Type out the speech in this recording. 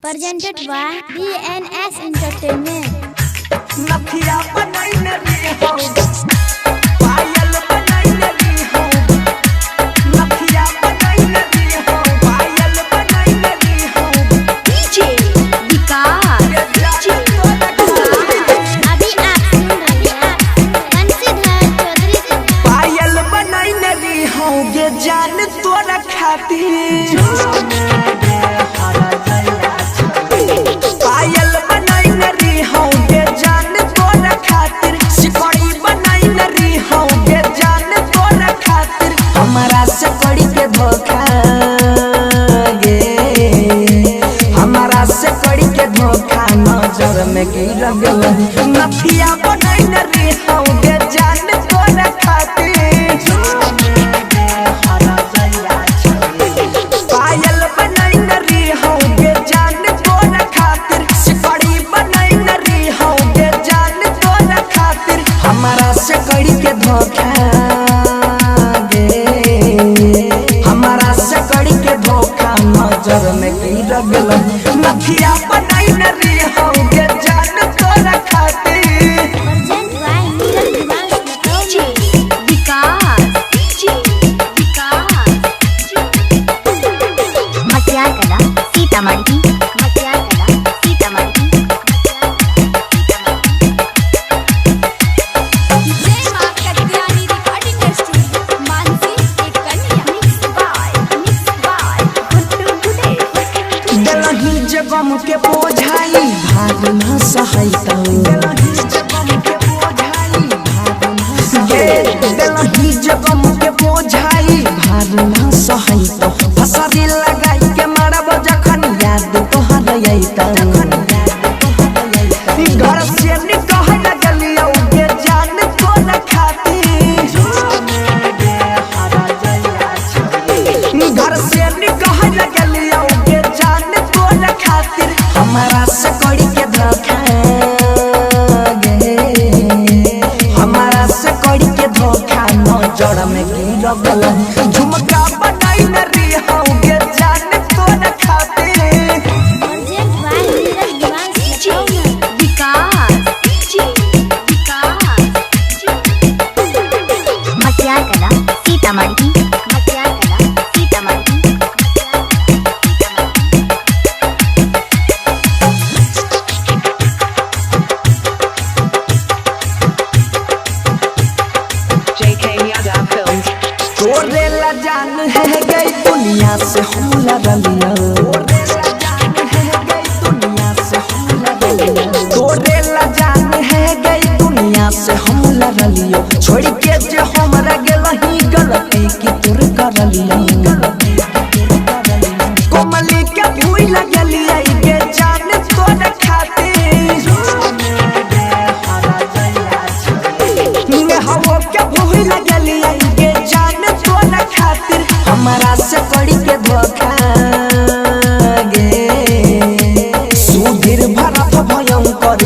Presented by DNS Entertainment. नथिया बनैले हो पायल बनैले हो नथिया बनैले हो पायल बनैले हो डीजे विकास अभी आप सुन रहे हैं बंसीधर चौधरी से। पायल बनैले हो ये जान तोरा खातिर पायल बनैले हो ये जान तोरा खातिर सिकड़ी बनैले हो ये जान तोरा खातिर हमारा से कड़ी के धोखा गे हमारा से कड़ी के धोखा नजर में गिर गेल नथिया बनैले हो ये जान तोरा खातिर पायल बनैले हो ये जान तोरा खातिर सिकड़ी बनैले हो ये जान तोरा खातिर हमारा से कड़ी के धोखा गे हमारा से कड़ी के धोखा नजर में गिर गेल नथिया बनैले हो ये जान तोरा खातिर Present by Neeraj Divansh DJ Vikas Matiyar Kala Sitamarhi जय मां कत्यानी रिकॉर्डिंग स्टूडियो मानसी एक कन्या मिक्स बाय गुड्डू टुडे दिलही जगम के बोझाई भाग न सहैता दिलही जगम के बोझाई भाग न सहैता फसरी लगाई के मारब जखन याद तोहर अइता घर से निकह लगलियौ के जान तोरा खातिर घर से निकह लगलियौ के जान तोरा खातिर हमारा से कड़ी के धोखा गे हमारा से कड़ी के धोखा नजर में गिर गेल झुमका बनैले हो के जान तोरा खातिर Present by नीरज दिवांश विकास मटियार कला सीतामढ़ी तोरे ला जान है गई दुनिया से हम लड़लिया तोरे ला जान है गई दुनिया से हम लड़लियो छोड़ के जे हमरा गेलही गलती की तोर करलिया कोमली के भूल लगलिया के जान तोरा खातिर हवो के भूल लगलिया के जान तोरा खातिर हमारा से कड़ी के धोखा गे सुधीर भरत भयंकर